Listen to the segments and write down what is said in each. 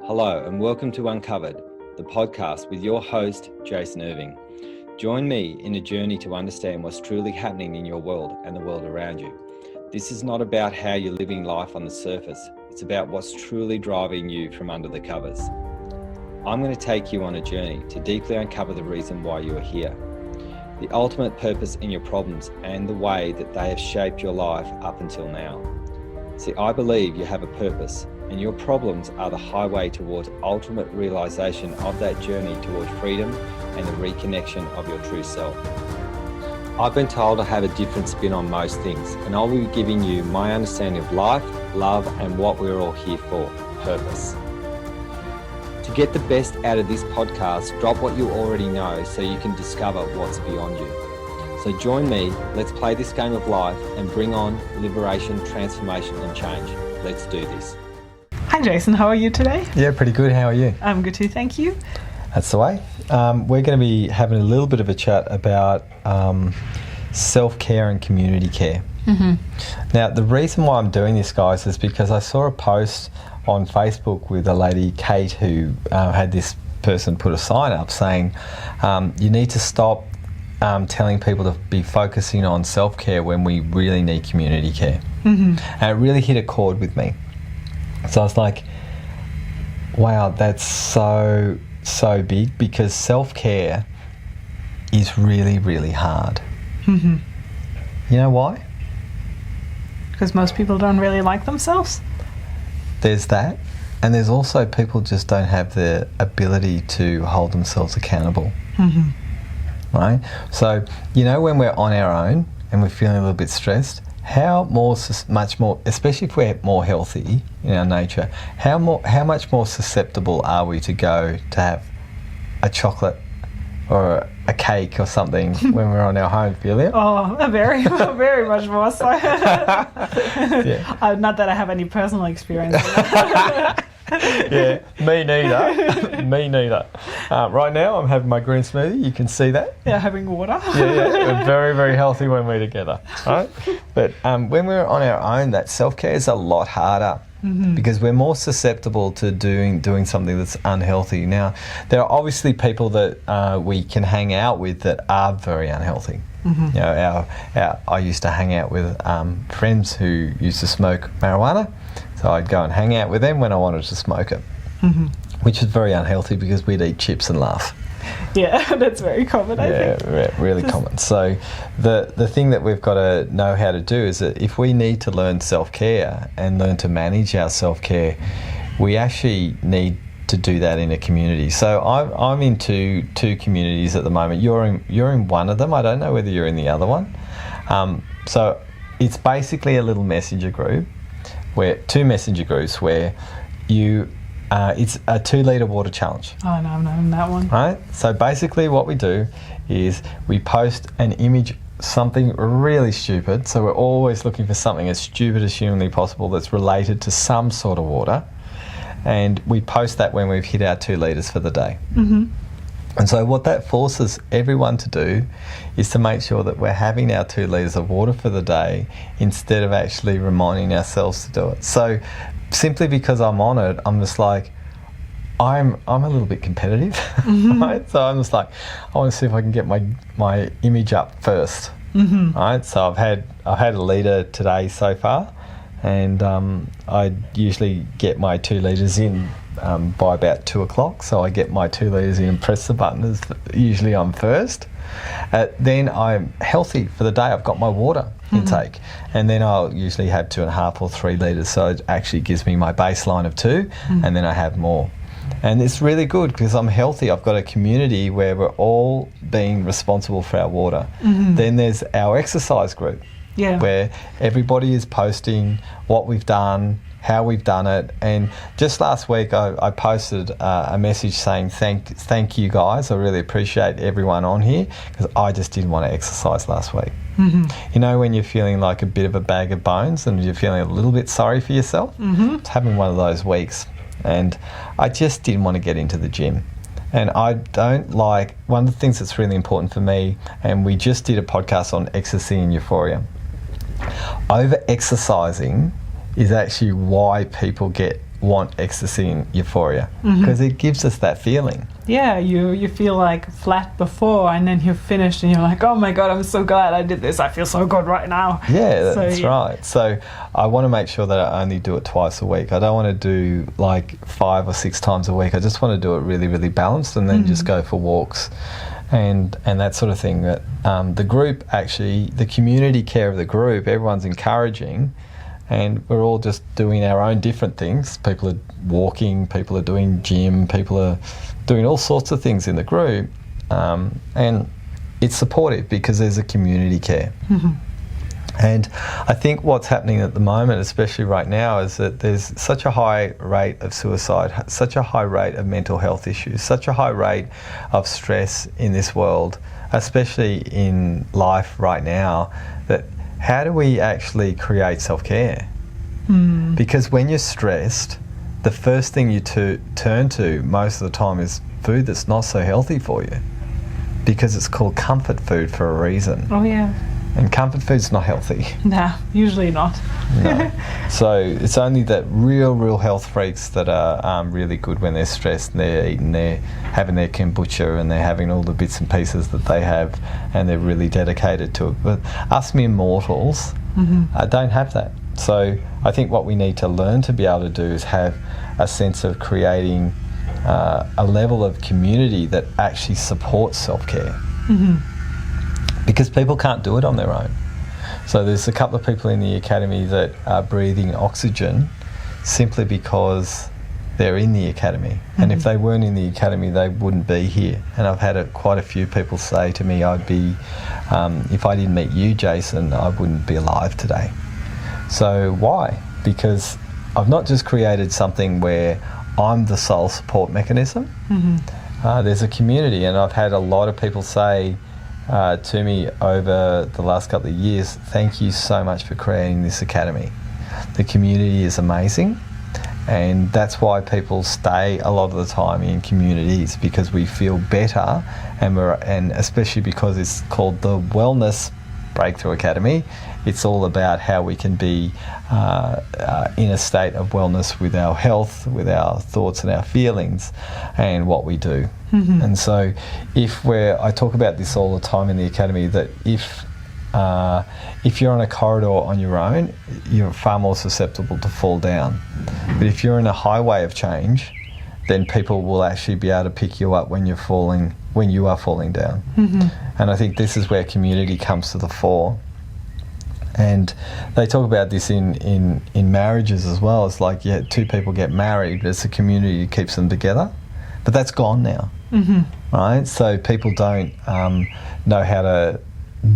Hello and welcome to Uncovered, the podcast with your host, Jason Irving. Join me in a journey to understand what's truly happening in your world and the world around you. This is not about how you're living life on the surface. It's about what's truly driving you from under the covers. I'm going to take you on a journey to deeply uncover the reason why you are here, the ultimate purpose in your problems and the way that they have shaped your life up until now. See, I believe you have a purpose, and your problems are the highway towards ultimate realization of that journey towards freedom and the reconnection of your true self. I've been told I have a different spin on most things, and I'll be giving you my understanding of life, love, and what we're all here for, purpose. To get the best out of this podcast, drop what you already know so you can discover what's beyond you. So join me, let's play this game of life and bring on liberation, transformation, and change. Let's do this. Hi Jason, how are you today? Yeah, pretty good. How are you? I'm good too, thank you. That's the way. We're going to be having a little bit of a chat about self-care and community care. Mm-hmm. Now, the reason why I'm doing this, guys, is because I saw a post on Facebook with a lady, Kate, who had this person put a sign up saying, you need to stop telling people to be focusing on self-care when we really need community care. Mm-hmm. And it really hit a chord with me. So I was like, wow, that's so big, because self-care is really, really hard. Mm-hmm. You know why? Because most people don't really like themselves? There's that. And there's also people just don't have the ability to hold themselves accountable. Mm-hmm. Right? So, you know, when we're on our own and we're feeling a little bit stressed, much more, especially if we're more healthy in our nature, how much more susceptible are we to go to have a chocolate or a cake or something when we're on our home, Philia? Oh, very much more so. Yeah. Not that I have any personal experience. Yeah, me neither. Right now I'm having my green smoothie, you can see that. Yeah, having water. Yeah, we're very, very healthy when we're together, right? But when we're on our own, that self-care is a lot harder. Mm-hmm. Because we're more susceptible to doing something that's unhealthy. Now, there are obviously people that we can hang out with that are very unhealthy. Mm-hmm. You know, I used to hang out with friends who used to smoke marijuana, so I'd go and hang out with them when I wanted to smoke it, mm-hmm. which is very unhealthy because we'd eat chips and laugh. Yeah, that's very common, I think. Yeah, really common. So the thing that we've got to know how to do is that if we need to learn self-care and learn to manage our self-care, we actually need to do that in a community. So I'm into two communities at the moment. You're in one of them. I don't know whether you're in the other one. So it's basically a little messenger group, two messenger groups where you... it's a 2-litre water challenge. Oh, no, I'm not in that one. Right? So basically what we do is we post an image, something really stupid. So we're always looking for something as stupid as humanly possible that's related to some sort of water. And we post that when we've hit our 2 litres for the day. Mm-hmm. And so what that forces everyone to do is to make sure that we're having our 2 litres of water for the day instead of actually reminding ourselves to do it. So simply because I'm on it, I'm just like, I'm a little bit competitive, mm-hmm. right? So I'm just like, I want to see if I can get my image up first, mm-hmm. right? So I've had a litre today so far, and I usually get my 2 litres in by about 2 o'clock. So I get my 2 litres in and press the button. Usually I'm first. Then I'm healthy for the day. I've got my water intake, mm-hmm. and then I'll usually have 2.5 or 3 litres. So it actually gives me my baseline of 2, mm-hmm. and then I have more. And it's really good because I'm healthy. I've got a community where we're all being responsible for our water. Mm-hmm. Then there's our exercise group, where everybody is posting what we've done, how we've done it. And just last week I posted a message saying thank you guys. I really appreciate everyone on here because I just didn't want to exercise last week. Mm-hmm. You know, when you're feeling like a bit of a bag of bones and you're feeling a little bit sorry for yourself, mm-hmm. It's having one of those weeks. And I just didn't want to get into the gym. And I don't like, one of the things that's really important for me, and we just did a podcast on ecstasy and euphoria. Over exercising is actually why people get want ecstasy and euphoria because it gives us that feeling. Yeah, you feel like flat before, and then you're finished and you're like, oh my God, I'm so glad I did this. I feel so good right now. Yeah, that's right. So I want to make sure that I only do it twice a week. I don't want to do like 5 or 6 times a week. I just want to do it really, really balanced, and then just go for walks and that sort of thing. That the group, actually, the community care of the group, everyone's encouraging, and we're all just doing our own different things. People are walking, people are doing gym, people are doing all sorts of things in the group, and it's supportive because there's a community care. And I think what's happening at the moment, especially right now, is that there's such a high rate of suicide, such a high rate of mental health issues, such a high rate of stress in this world, especially in life right now, that how do we actually create self-care? Because when you're stressed, the first thing you turn to most of the time is food that's not so healthy for you, because it's called comfort food for a reason. Oh yeah. And comfort food's not healthy. Nah, usually not. No. So it's only that real health freaks that are really good when they're stressed, and they're eating, they're having their kombucha, and they're having all the bits and pieces that they have, and they're really dedicated to it. But us mere mortals don't have that. So I think what we need to learn to be able to do is have a sense of creating a level of community that actually supports self-care. Because people can't do it on their own. So there's a couple of people in the academy that are breathing oxygen simply because they're in the academy. And if they weren't in the academy, they wouldn't be here. And I've had quite a few people say to me, I'd be, if I didn't meet you, Jason, I wouldn't be alive today. So why? Because I've not just created something where I'm the sole support mechanism. There's a community, and I've had a lot of people say to me over the last couple of years, thank you so much for creating this academy. The community is amazing, and that's why people stay a lot of the time in communities, because we feel better, and especially because it's called the Wellness Breakthrough Academy. It's all about how we can be in a state of wellness with our health, with our thoughts and our feelings, and what we do. And so I talk about this all the time in the academy, that if you're on a corridor on your own, you're far more susceptible to fall down. But if you're in a highway of change, then people will actually be able to pick you up when you are falling down. And I think this is where community comes to the fore. And they talk about this in marriages as well. It's like, two people get married, but it's a community that keeps them together. But that's gone now, right? So people don't know how to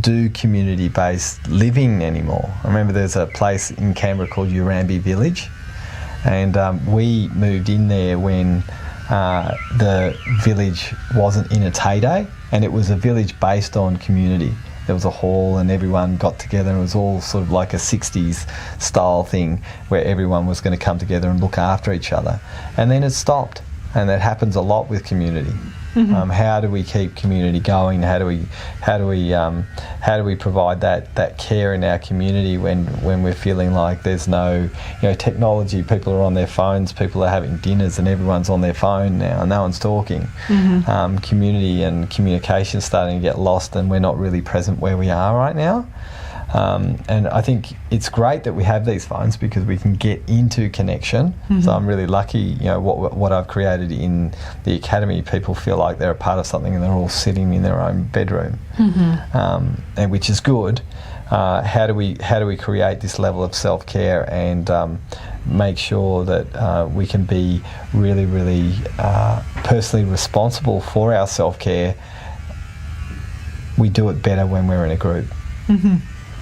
do community-based living anymore. I remember there's a place in Canberra called Urambi Village, and we moved in there when the village wasn't in its heyday, and it was a village based on community. There was a hall and everyone got together, and it was all sort of like a 60s style thing where everyone was going to come together and look after each other. And then it stopped, and that happens a lot with community. How do we keep community going? How do we provide that care in our community when we're feeling like there's no, technology? People are on their phones, people are having dinners, and everyone's on their phone now, and no one's talking. Community and communication starting to get lost, and we're not really present where we are right now. And I think it's great that we have these phones because we can get into connection. So I'm really lucky, what I've created in the academy. People feel like they're a part of something, and they're all sitting in their own bedroom, and which is good. How do we create this level of self-care and make sure that we can be really, really personally responsible for our self-care? We do it better when we're in a group.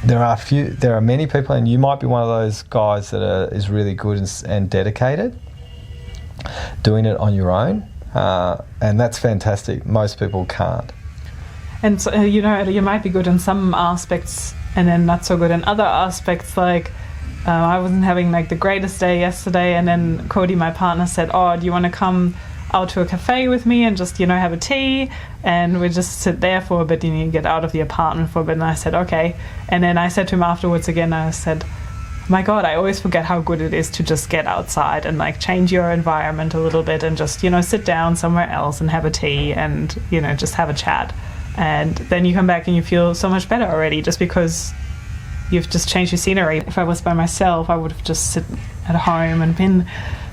There are many people, and you might be one of those guys that is really good and dedicated, doing it on your own, and that's fantastic. Most people can't. And so, you might be good in some aspects and then not so good in other aspects. Like I wasn't having like the greatest day yesterday, and then Cody, my partner, said, "Oh, do you want to come out to a cafe with me and just have a tea?" And we just sit there for a bit, and you get out of the apartment for a bit. And I said, okay. And then I said to him afterwards again, I said, my God, I always forget how good it is to just get outside and like change your environment a little bit and just, you know, sit down somewhere else and have a tea and, you know, just have a chat. And then you come back and you feel so much better already just because you've just changed your scenery. If I was by myself, I would have just sit at home and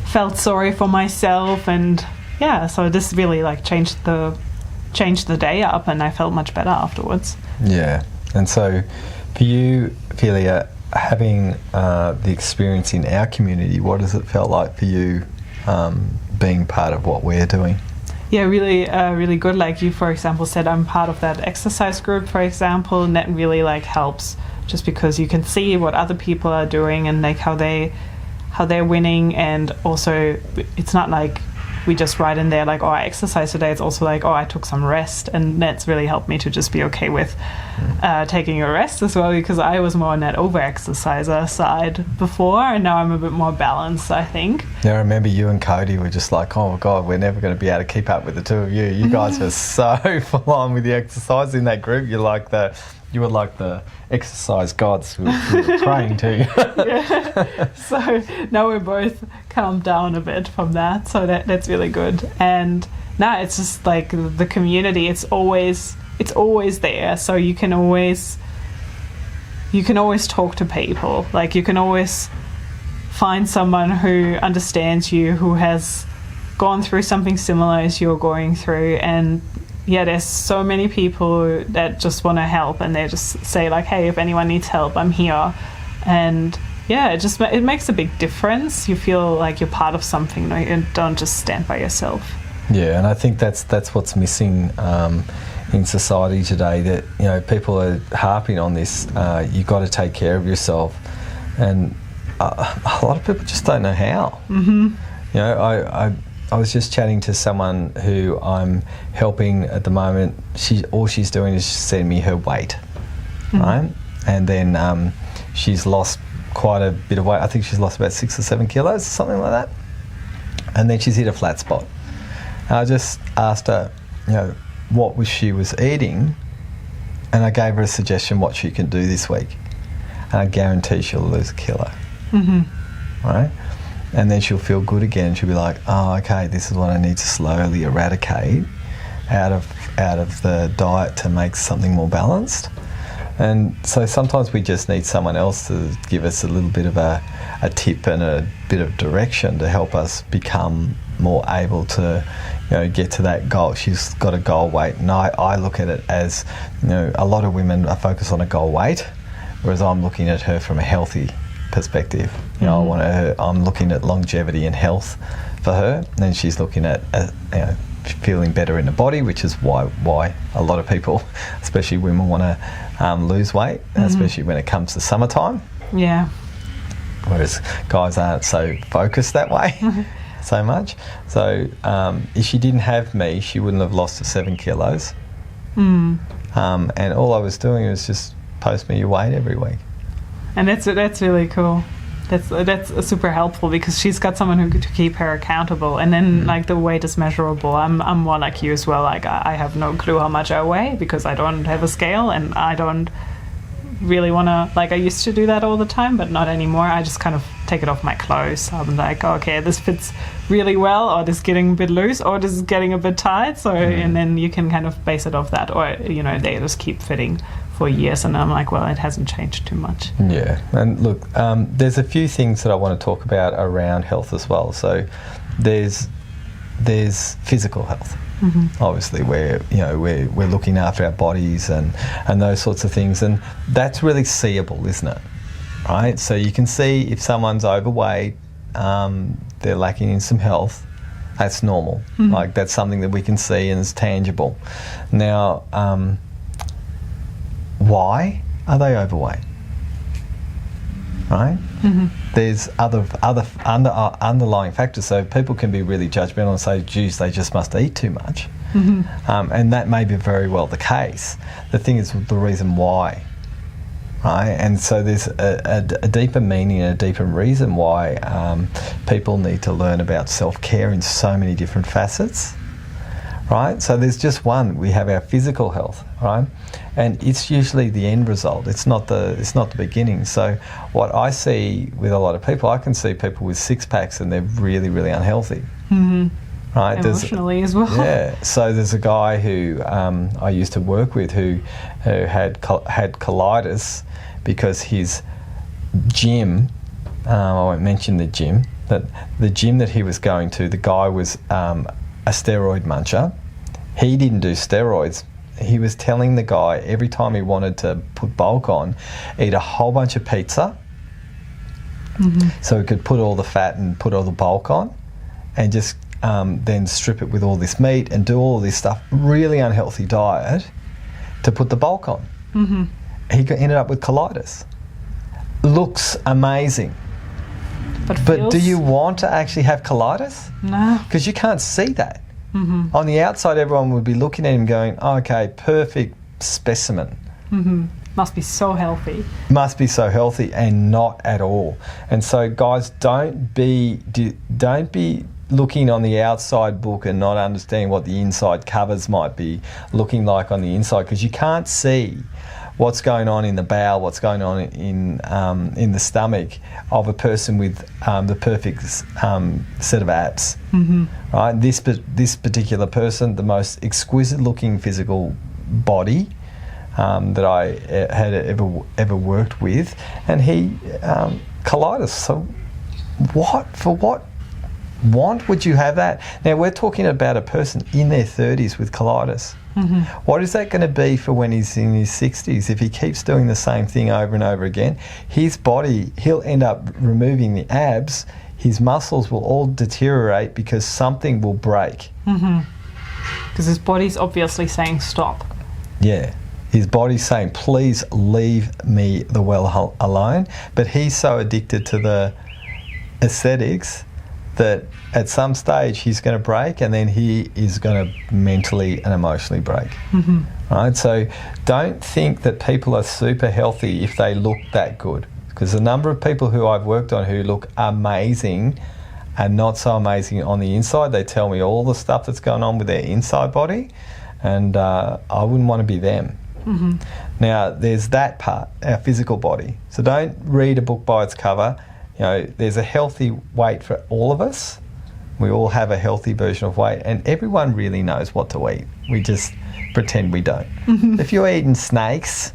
felt sorry for myself. And yeah, so this really like changed the day up, and I felt much better afterwards. Yeah. And so for you, Philia, having the experience in our community, what has it felt like for you being part of what we're doing? Yeah, really good. Like you, for example, said I'm part of that exercise group, for example, and that really like helps just because you can see what other people are doing and like how they're winning. And also it's not like we just write in there like, oh, I exercised today. It's also like, oh, I took some rest, and that's really helped me to just be okay with taking a rest as well, because I was more on that over-exerciser side before, and now I'm a bit more balanced, I think. Yeah, I remember you and Cody were just like, oh my God, we're never going to be able to keep up with the two of you. You guys are so full on with the exercise in that group. You were like the exercise gods who were praying to you. Yeah. So now we're both calmed down a bit from that. So that's really good. And now it's just like the community. It's always there. So you can always talk to people. Like you can always find someone who understands you, who has gone through something similar as you're going through. And yeah, there's so many people that just want to help, and they just say like, hey, if anyone needs help, I'm here. And yeah, it makes a big difference. You feel like you're part of something, and don't just stand by yourself. Yeah, and I think that's what's missing in society today, that, you know, people are harping on this, you've got to take care of yourself, and a lot of people just don't know how. Mm-hmm. You know, I was just chatting to someone who I'm helping at the moment. All she's doing is sending me her weight, right? And then she's lost quite a bit of weight. I think she's lost about 6 or 7 kilos or something like that. And then she's hit a flat spot. And I just asked her, you know, what she was eating, and I gave her a suggestion what she can do this week. And I guarantee she'll lose a kilo, right? And then she'll feel good again. She'll be like, oh, okay, this is what I need to slowly eradicate out of the diet to make something more balanced. And so sometimes we just need someone else to give us a little bit of a tip and a bit of direction to help us become more able to, you know, get to that goal. She's got a goal weight, and I look at it as, you know, a lot of women are focused on a goal weight, whereas I'm looking at her from a healthy perspective. You know, I'm looking at longevity and health for her, and she's looking at you know, feeling better in the body, which is why a lot of people, especially women, want to lose weight, especially when it comes to summertime. Yeah. Whereas guys aren't so focused that way so much. So if she didn't have me, she wouldn't have lost the 7 kilos. And all I was doing was just post me your weight every week. And that's really cool. That's super helpful, because she's got someone who to keep her accountable. And then like the weight is measurable. I'm more like you as well. Like I have no clue how much I weigh because I don't have a scale, and I don't really want to, like, I used to do that all the time, but not anymore. I just kind of take it off my clothes. I'm like, okay, this fits really well, or this is getting a bit loose, or this is getting a bit tight. So and then you can kind of base it off that, or, you know, they just keep fitting for years, and I'm like, well, it hasn't changed too much. Yeah, and look, there's a few things that I want to talk about around health as well. So there's physical health. Obviously, we're looking after our bodies and those sorts of things, and that's really seeable, isn't it? Right. So you can see if someone's overweight, they're lacking in some health. That's normal. Like, that's something that we can see and is tangible. Now, why are they overweight? Right? There's other underlying factors. So people can be really judgmental and say, geez, they just must eat too much. And that may be very well the case. The thing is the reason why. Right? And so there's a deeper meaning and a deeper reason why people need to learn about self-care in so many different facets. right? So there's just one. We have our physical health, right? And it's usually the end result. It's not the beginning. So what I see with a lot of people, I can see people with six packs and they're really, really unhealthy. Mm-hmm. Right? Emotionally as well. Yeah. So there's a guy who I used to work with who had colitis because his gym, I won't mention the gym, but the gym that he was going to, the guy was a steroid muncher. He didn't do steroids. He was telling the guy every time he wanted to put bulk on, eat a whole bunch of pizza, so he could put all the fat and put all the bulk on, and just then strip it with all this meat and do all this stuff. Really unhealthy diet to put the bulk on. He ended up with colitis. Looks amazing. But do you want to actually have colitis? No. Because you can't see that. On the outside, everyone would be looking at him going, oh, okay, perfect specimen. Must be so healthy. Must be so healthy, and not at all. And so, guys, don't be looking on the outside book and not understanding what the inside covers might be looking like on the inside, because you can't see what's going on in the bowel, what's going on in the stomach of a person with the perfect set of abs. Right? This particular person, the most exquisite looking physical body that I had ever worked with, and he colitis. So what want would you have that? Now we're talking about a person in their 30s with colitis. What is that going to be for when he's in his 60s? If he keeps doing the same thing over and over again, his body, he'll end up removing the abs, his muscles will all deteriorate because something will break. Because his body's obviously saying stop. Yeah. His body's saying, please leave me the well alone. But he's so addicted to the aesthetics that at some stage he's going to break, and then he is going to mentally and emotionally break. Right? So don't think that people are super healthy if they look that good, because the number of people who I've worked on who look amazing and not so amazing on the inside, they tell me all the stuff that's going on with their inside body, and I wouldn't want to be them. Now there's that part, our physical body. So don't read a book by its cover. You know, there's a healthy weight for all of us. We all have a healthy version of weight, and everyone really knows what to eat. We just pretend we don't. If you're eating snakes,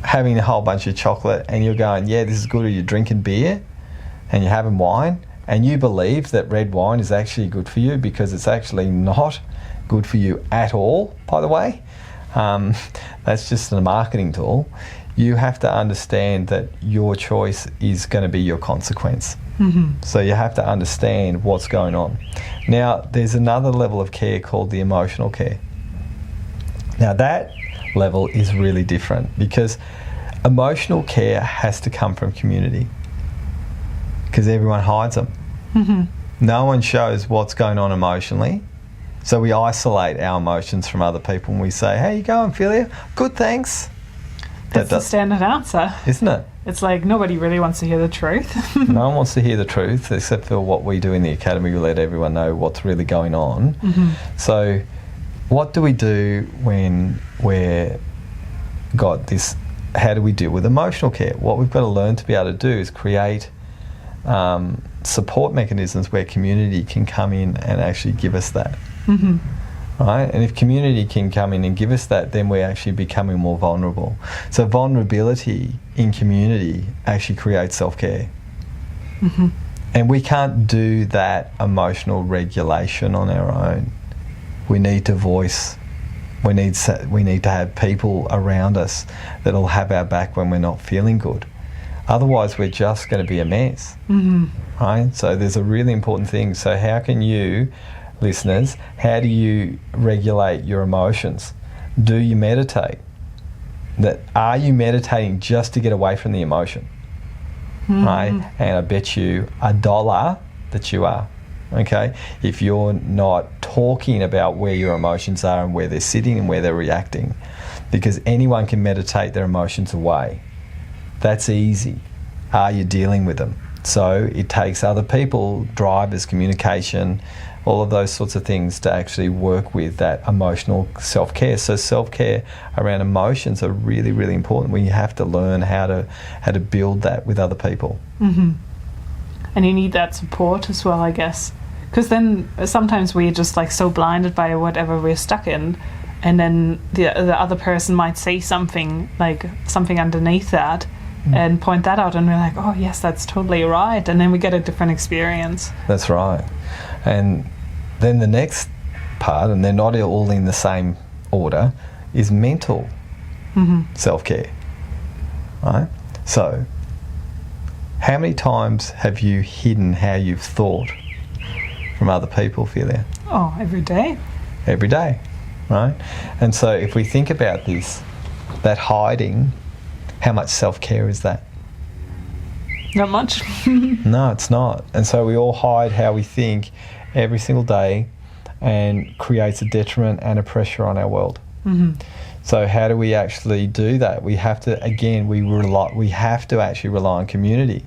having a whole bunch of chocolate, and you're going, yeah, this is good, or you're drinking beer and you're having wine, and you believe that red wine is actually good for you because it's actually not good for you at all, by the way. That's just a marketing tool. You have to understand that your choice is going to be your consequence. So you have to understand what's going on. Now, there's another level of care called the emotional care. Now, that level is really different, because emotional care has to come from community, because everyone hides them. No one shows what's going on emotionally. So we isolate our emotions from other people, and we say, how you going, Philia? Good, thanks. That's the standard answer. Isn't it? It's like nobody really wants to hear the truth. No one wants to hear the truth, except for what we do in the academy. We let everyone know what's really going on. So what do we do when we're got this? How do we deal with emotional care? What we've got to learn to be able to do is create support mechanisms where community can come in and actually give us that. Right? And if community can come in and give us that, then we're actually becoming more vulnerable. So vulnerability in community actually creates self-care. And we can't do that emotional regulation on our own. We need to voice. We need to have people around us that'll have our back when we're not feeling good. Otherwise, we're just going to be a mess. Right? So there's a really important thing. So how can you, listeners, how do you regulate your emotions? Do you meditate? Are you meditating just to get away from the emotion? Right? And I bet you $1 that you are. Okay? If you're not talking about where your emotions are and where they're sitting and where they're reacting, because anyone can meditate their emotions away. That's easy. Are you dealing with them? So it takes other people, drivers, communication, all of those sorts of things to actually work with that emotional self-care. So self-care around emotions are really, really important. We have to learn how to build that with other people. Mm-hmm. And you need that support as well, I guess. Because then sometimes we're just like so blinded by whatever we're stuck in, and then the other person might say something underneath that and point that out, and we're like, oh yes, that's totally right, and then we get a different experience. That's right. And then the next part, and they're not all in the same order, is mental self-care. Right? So how many times have you hidden how you've thought from other people, Philia? Oh, every day. Every day, right? And so if we think about this, that hiding, how much self-care is that? Not much. No, it's not. And so we all hide how we think every single day, and creates a detriment and a pressure on our world. Mm-hmm. So how do we actually do that? We have to, again, we have to actually rely on community.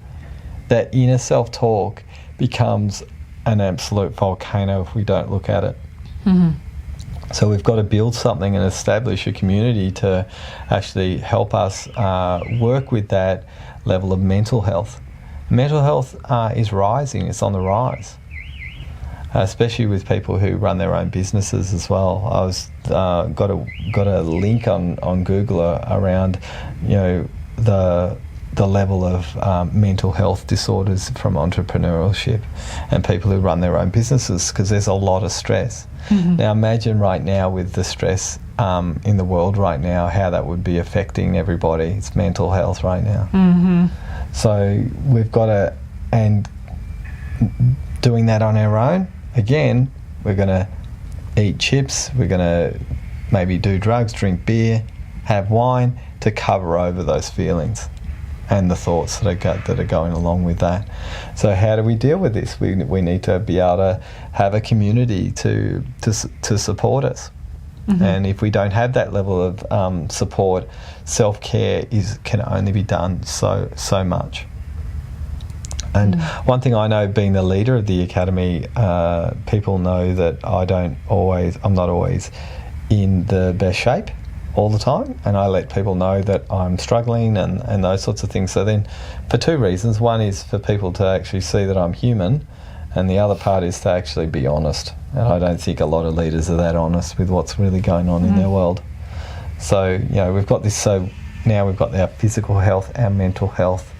That inner self-talk becomes an absolute volcano if we don't look at it. Mm-hmm. So we've got to build something and establish a community to actually help us work with that level of mental health. Mental health is rising, it's on the rise, especially with people who run their own businesses as well. I was got a link on Google around, you know, the level of mental health disorders from entrepreneurship and people who run their own businesses, because there's a lot of stress. Mm-hmm. Now imagine right now with the stress in the world right now, how that would be affecting everybody. It's mental health right now. Mm-hmm. So we've got to, and doing that on our own, again, we're going to eat chips, we're going to maybe do drugs, drink beer, have wine to cover over those feelings and the thoughts that are going along with that. So how do we deal with this? We need to be able to have a community to support us. Mm-hmm. And if we don't have that level of support, self-care can only be done so much. And one thing I know, being the leader of the academy, people know that I'm not always in the best shape all the time, and I let people know that I'm struggling and those sorts of things. So then, for two reasons. One is for people to actually see that I'm human, and the other part is to actually be honest. And I don't think a lot of leaders are that honest with what's really going on in their world. So, you know, we've got this, so now we've got our physical health, our mental health,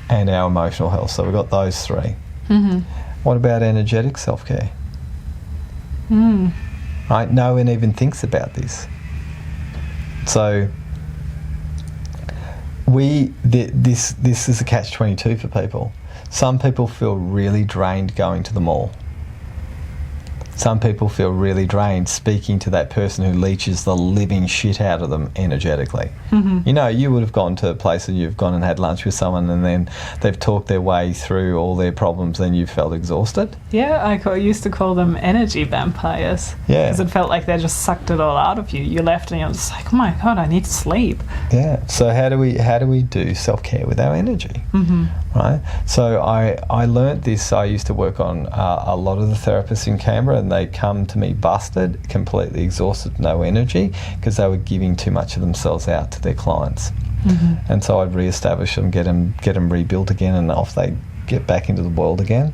and our emotional health. So we've got those three. Mm-hmm. What about energetic self-care? Right? No one even thinks about this. So this is a catch-22 for people. Some people feel really drained going to the mall. Some people feel really drained speaking to that person who leeches the living shit out of them energetically. Mm-hmm. You know, you would have gone to a place and you've gone and had lunch with someone, and then they've talked their way through all their problems and you felt exhausted. Yeah, I used to call them energy vampires. Yeah. Because it felt like they just sucked it all out of you. You left and you're just like, oh my God, I need to sleep. Yeah. So how do we do self-care with our energy? Mm-hmm. Right. So I learnt this. I used to work on a lot of the therapists in Canberra, and they come to me busted, completely exhausted, no energy, because they were giving too much of themselves out to their clients. Mm-hmm. And so I'd re-establish them, get them rebuilt again, and off they get back into the world again,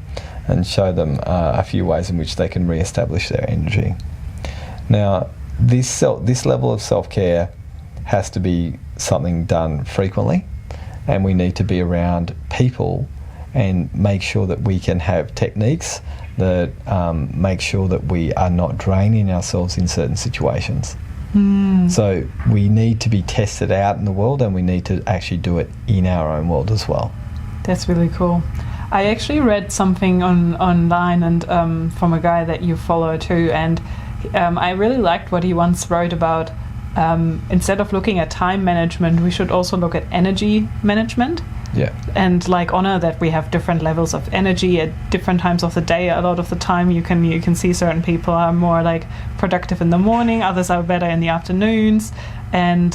and show them a few ways in which they can re-establish their energy. Now, this level of self-care has to be something done frequently, and we need to be around people and make sure that we can have techniques that make sure that we are not draining ourselves in certain situations. So we need to be tested out in the world, and we need to actually do it in our own world as well. That's really cool. I actually read something online and from a guy that you follow too, and I really liked what he once wrote about instead of looking at time management, we should also look at energy management. Yeah. and like honor that we have different levels of energy at different times of the day. A lot of the time you can see certain people are more like productive in the morning, others are better in the afternoons, and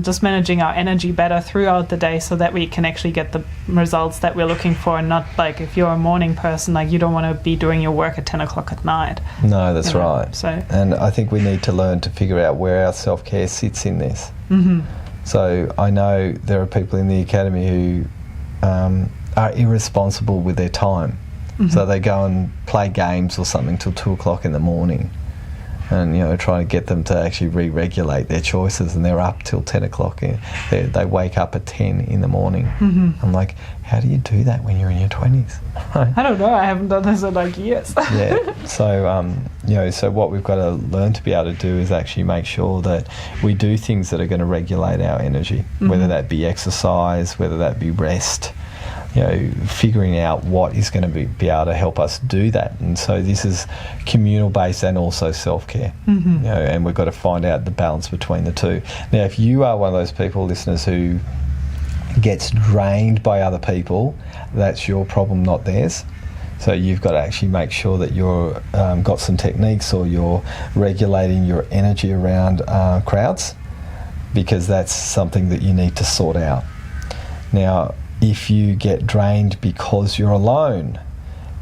just managing our energy better throughout the day so that we can actually get the results that we're looking for, and not like if you're a morning person, like you don't want to be doing your work at 10 o'clock at night. No, that's right. So, and I think we need to learn to figure out where our self-care sits in this. mm-hmm. So I know there are people in the academy who are irresponsible with their time. Mm-hmm. So they go and play games or something till 2 o'clock in the morning, and try to get them to actually re-regulate their choices, and they're up till 10 o'clock. They wake up at 10 in the morning. Mm-hmm. I'm like, how do you do that when you're in your 20s? I don't know, I haven't done this in like years. Yeah. So so what we've got to learn to be able to do is actually make sure that we do things that are going to regulate our energy, mm-hmm. whether that be exercise, whether that be rest, figuring out what is going to be able to help us do that. And so this is communal based and also self-care. Mm-hmm. And we've got to find out the balance between the two. Now, if you are one of those people, listeners, who gets drained by other people, that's your problem, not theirs. So you've got to actually make sure that you're got some techniques, or you're regulating your energy around crowds, because that's something that you need to sort out. Now, if you get drained because you're alone,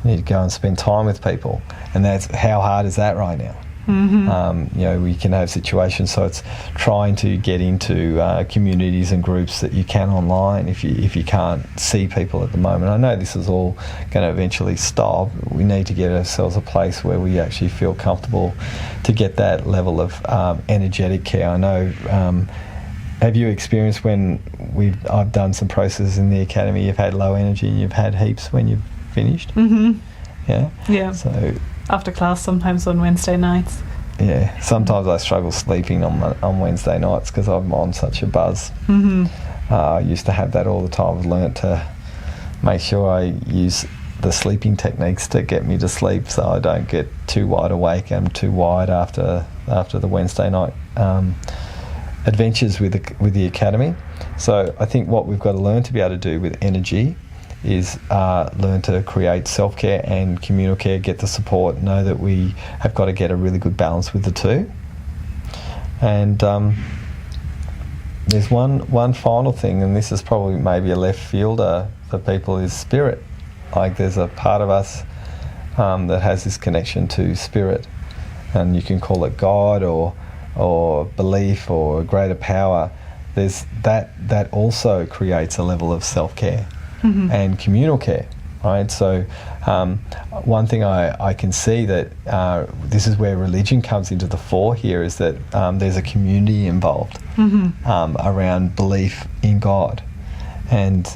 you need to go and spend time with people, and that's how hard is that right now? Mm-hmm. We can have situations, so it's trying to get into communities and groups that you can online if you can't see people at the moment. I know this is all going to eventually stop. We need to get ourselves a place where we actually feel comfortable to get that level of energetic care. I know. Have you experienced when I've done some processes in the academy, you've had low energy and you've had heaps when you've finished? Mm-hmm. Yeah? Yeah. So after class, sometimes on Wednesday nights. Yeah. Sometimes I struggle sleeping on Wednesday nights because I'm on such a buzz. Mm-hmm. I used to have that all the time. I've learnt to make sure I use the sleeping techniques to get me to sleep, so I don't get too wide awake. I'm too wide after the Wednesday night adventures with the academy. So I think what we've got to learn to be able to do with energy is learn to create self-care and communal care, get the support, know that we have got to get a really good balance with the two. And there's one final thing, and this is probably maybe a left fielder for people, is spirit. Like, there's a part of us that has this connection to spirit, and you can call it God or belief or a greater power. There's that also creates a level of self-care mm-hmm. and communal care, right? So one thing I can see that this is where religion comes into the fore here, is that there's a community involved mm-hmm. Around belief in God. And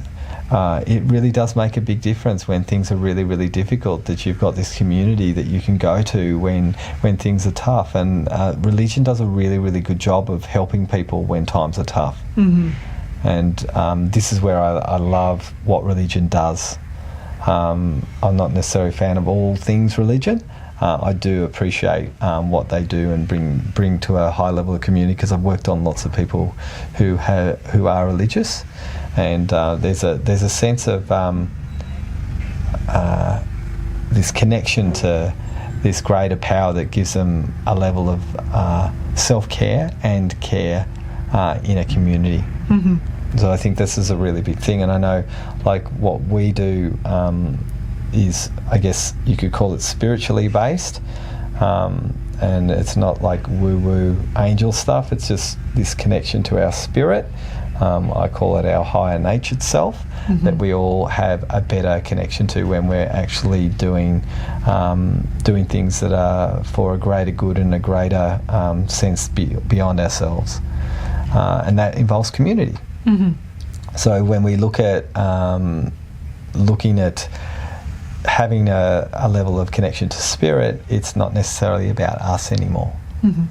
it really does make a big difference when things are really, really difficult, that you've got this community that you can go to when things are tough. And religion does a really, really good job of helping people when times are tough. Mm-hmm. And this is where I love what religion does. I'm not necessarily a fan of all things religion. I do appreciate what they do and bring to a high level of community, because I've worked on lots of people who are religious, and there's a sense of this connection to this greater power that gives them a level of self-care and care in a community. Mm-hmm. So I think this is a really big thing, and I know, like, what we do is, I guess you could call it spiritually based, and it's not like woo-woo angel stuff. It's just this connection to our spirit. I call it our higher natured self, mm-hmm. that we all have a better connection to when we're actually doing things that are for a greater good and a greater sense beyond ourselves, and that involves community. Mm-hmm. So when we look at looking at having a level of connection to spirit, it's not necessarily about us anymore. Mm-hmm.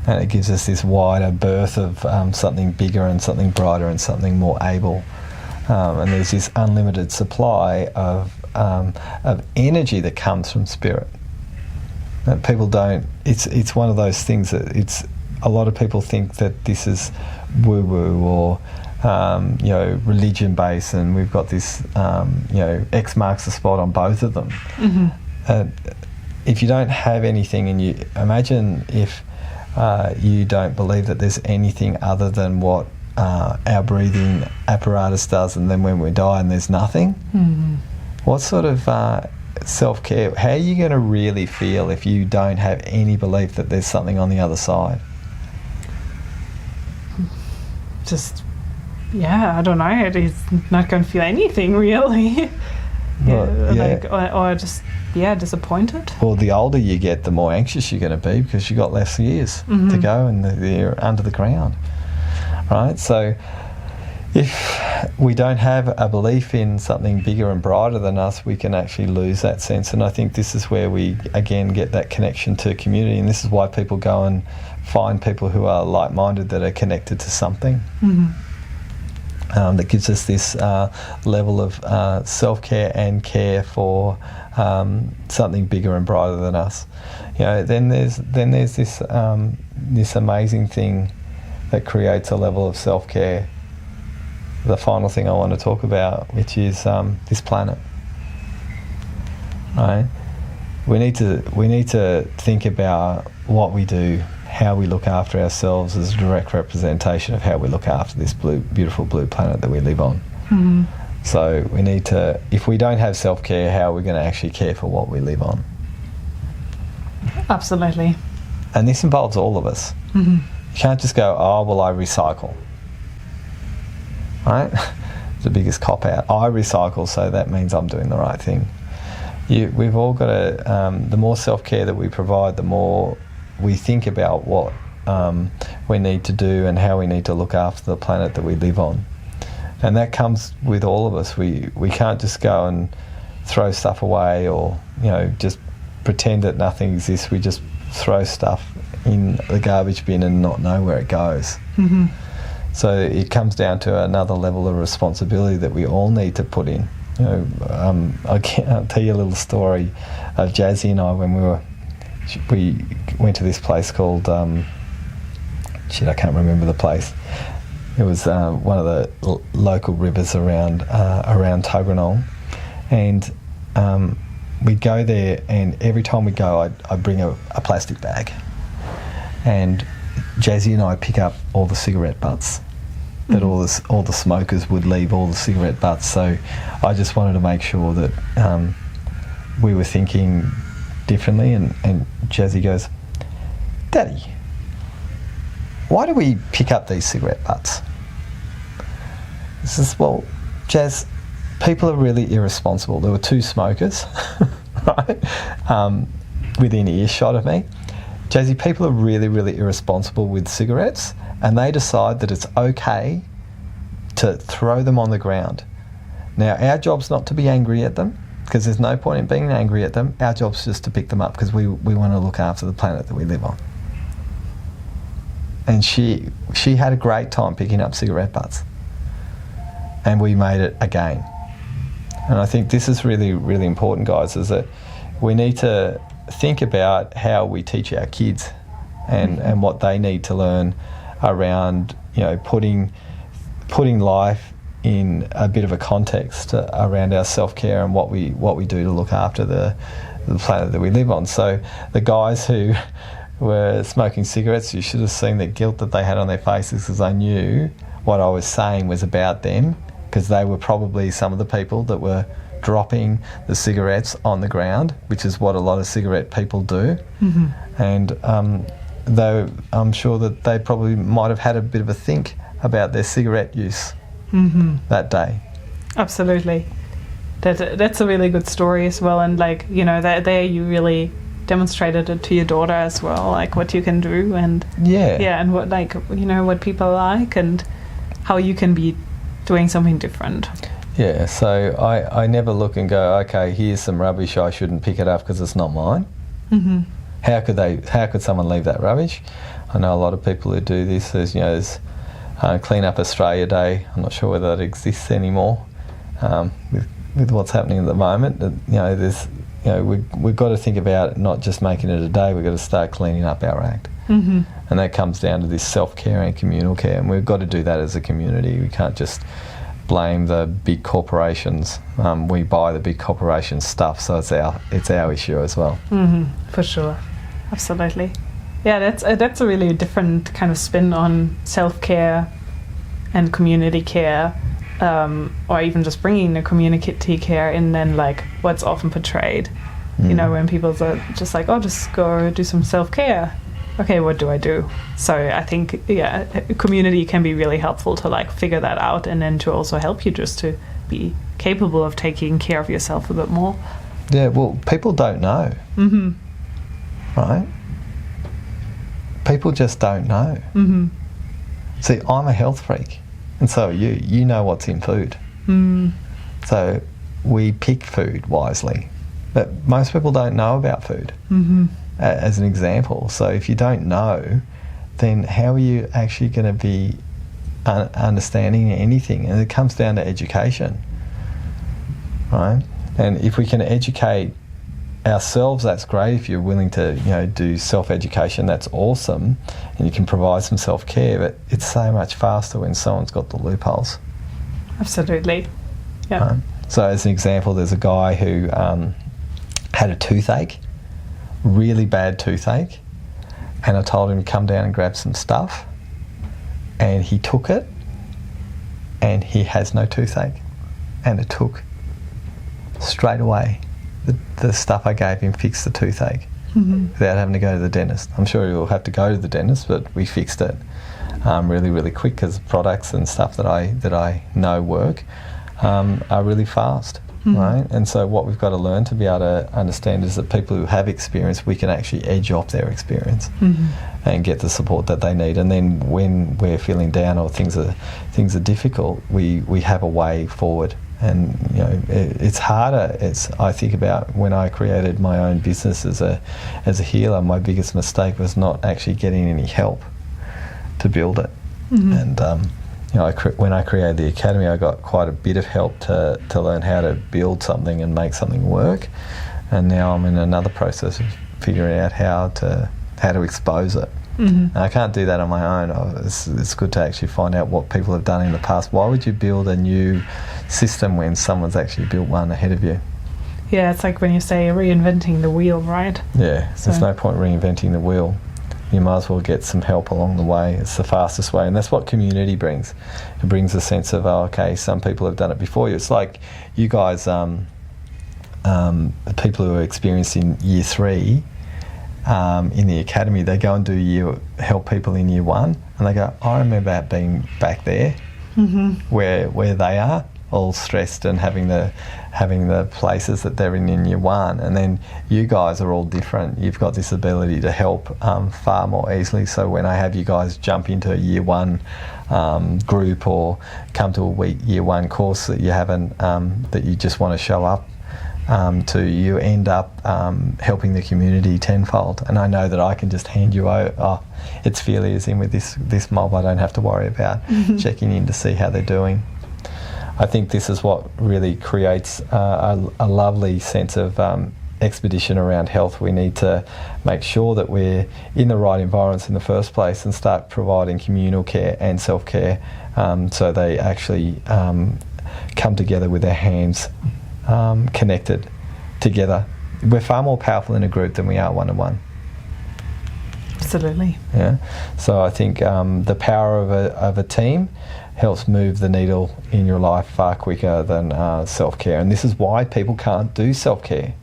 And it gives us this wider berth of something bigger and something brighter and something more able. And there's this unlimited supply of energy that comes from spirit. That people don't. It's one of those things that a lot of people think that this is woo-woo or religion-based, and we've got this, X marks the spot on both of them. If you don't have anything, and you imagine if you don't believe that there's anything other than what our breathing apparatus does, and then when we die and there's nothing, what sort of self-care, how are you going to really feel if you don't have any belief that there's something on the other side? I don't know, it's not going to feel anything really. Disappointed. Well, the older you get, the more anxious you're going to be, because you've got less years to go and you're under the ground, right? So if we don't have a belief in something bigger and brighter than us, we can actually lose that sense. And I think this is where we, again, get that connection to community. And this is why people go and find people who are like-minded, that are connected to something. That gives us this level of self-care and care for something bigger and brighter than us. Then there's this this amazing thing that creates a level of self-care. The final thing I want to talk about, which is this planet. Right? We need to think about what we do, how we look after ourselves, as a direct representation of how we look after this beautiful blue planet that we live on. So we need to, if we don't have self-care, how are we going to actually care for what we live on? Absolutely. And this involves all of us. You can't just go, oh, well, I recycle. Right? It's the biggest cop-out. I recycle, so that means I'm doing the right thing. We've all got to, the more self-care that we provide, the more we think about what we need to do and how we need to look after the planet that we live on. And that comes with all of us. We can't just go and throw stuff away, or just pretend that nothing exists. We just throw stuff in the garbage bin and not know where it goes. So it comes down to another level of responsibility that we all need to put in. I'll tell you a little story of Jazzy and I when we went to this place called I can't remember the place. It was one of the local rivers around Tuggeranong, and we'd go there, and every time we go, I'd bring a plastic bag, and Jazzy and I pick up all the cigarette butts that all the smokers would leave, all the cigarette butts. So I just wanted to make sure that we were thinking differently, and Jazzy goes, "Daddy, why do we pick up these cigarette butts?" I says, "Well, Jazz, people are really irresponsible." There were two smokers, right, within earshot of me. Jazzy, people are really, really irresponsible with cigarettes, and they decide that it's okay to throw them on the ground. Now, our job's not to be angry at them, because there's no point in being angry at them. Our job's just to pick them up, because we want to look after the planet that we live on. And she had a great time picking up cigarette butts, and we made it a game. And I think this is really, really important, guys, is that we need to think about how we teach our kids and what they need to learn around, putting life in a bit of a context around our self-care and what we do to look after the planet that we live on. So the guys who were smoking cigarettes, you should have seen the guilt that they had on their faces, because I knew what I was saying was about them, because they were probably some of the people that were dropping the cigarettes on the ground, which is what a lot of cigarette people do. And though I'm sure that they probably might have had a bit of a think about their cigarette use that day. Absolutely. That's a really good story as well, and there you really demonstrated it to your daughter as well, like what you can do, and and what what people like, and how you can be doing something different. Yeah, so I never look and go, okay, here's some rubbish, I shouldn't pick it up because it's not mine. How could someone leave that rubbish? I know a lot of people who do this. There's Clean Up Australia Day. I'm not sure whether that exists anymore with what's happening at the moment. We've got to think about not just making it a day. We've got to start cleaning up our act. And that comes down to this self-care and communal care, and we've got to do that as a community. We can't just blame the big corporations. We buy the big corporation stuff, so it's our issue as well. For sure, absolutely. Yeah, that's a really different kind of spin on self-care and community care, or even just bringing the community care in. Then like what's often portrayed, you know, when people are just like, oh, just go do some self-care. Okay, what do I do? So I think, yeah, community can be really helpful to like figure that out, and then to also help you just to be capable of taking care of yourself a bit more. Yeah, well, people don't know. Right? People just don't know. See, I'm a health freak, and so you know what's in food. So we pick food wisely, but most people don't know about food. As an example. So if you don't know, then how are you actually going to be understanding anything? And it comes down to education, right? And if we can educate ourselves, that's great. If you're willing to, you know, do self-education, that's awesome, and you can provide some self-care. But it's so much faster when someone's got the loopholes. Absolutely. Yeah. Right? So as an example, there's a guy who had a toothache. Really bad toothache, and I told him to come down and grab some stuff, and he took it, and he has no toothache, and it took straight away. The stuff I gave him fixed the toothache without having to go to the dentist. I'm sure he'll have to go to the dentist, but we fixed it really, really quick, because products and stuff that I know work are really fast. Right? And so what we've got to learn to be able to understand is that people who have experience, we can actually edge off their experience and get the support that they need. And then when we're feeling down or things are difficult, we have a way forward. And you know, it's harder. I think about when I created my own business as a healer, my biggest mistake was not actually getting any help to build it. And you know, when I created the academy, I got quite a bit of help to learn how to build something and make something work. And now I'm in another process of figuring out how to expose it. And I can't do that on my own. It's good to actually find out what people have done in the past. Why would you build a new system when someone's actually built one ahead of you? Yeah, it's like when you say reinventing the wheel, right? Yeah, there's no point reinventing the wheel. You might as well get some help along the way. It's the fastest way, and that's what community brings. It brings a sense of, oh, okay, some people have done it before you. It's like you guys, people who are experienced in year 3 in the academy, they go and do help people in year 1, and they go, I remember being back there where they are, all stressed and having the places that they're in year 1, and then you guys are all different. You've got this ability to help far more easily. So when I have you guys jump into a year 1 group or come to a year 1 course that you haven't, that you just want to show up to, you end up helping the community tenfold. And I know that I can just hand you over, oh, it's Felia's in with this mob, I don't have to worry about checking in to see how they're doing. I think this is what really creates a lovely sense of expedition around health. We need to make sure that we're in the right environments in the first place and start providing communal care and self-care, so they actually come together with their hands connected together. We're far more powerful in a group than we are one-to-one. Absolutely. Yeah. So I think the power of a team helps move the needle in your life far quicker than self-care. And this is why people can't do self-care,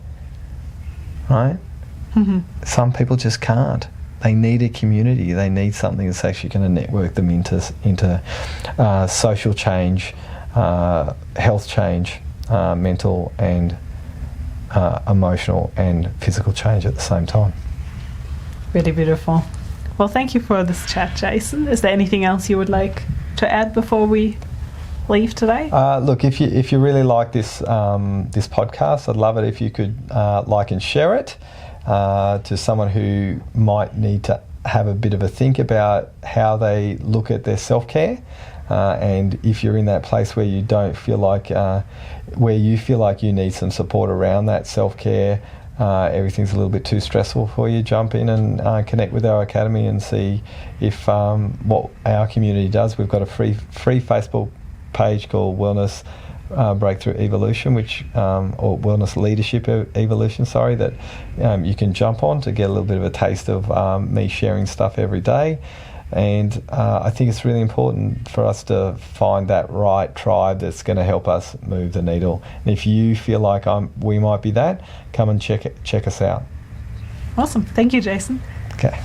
right? Some people just can't. They need a community. They need something that's actually going to network them into social change, health change, mental and emotional and physical change at the same time. Really beautiful. Well, thank you for this chat, Jason. Is there anything else you would like to add before we leave today? Look, if you really like this this podcast, I'd love it if you could like and share it to someone who might need to have a bit of a think about how they look at their self-care. And if you're in that place where you don't feel like, where you feel like you need some support around that self-care, everything's a little bit too stressful for you, jump in and connect with our academy and see if what our community does. We've got a free Facebook page called Wellness Breakthrough Evolution, or Wellness Leadership Evolution, that you can jump on to get a little bit of a taste of me sharing stuff every day. And I think it's really important for us to find that right tribe that's going to help us move the needle. And if you feel like we might be that, come and check us out. Awesome. Thank you, Jason. Okay.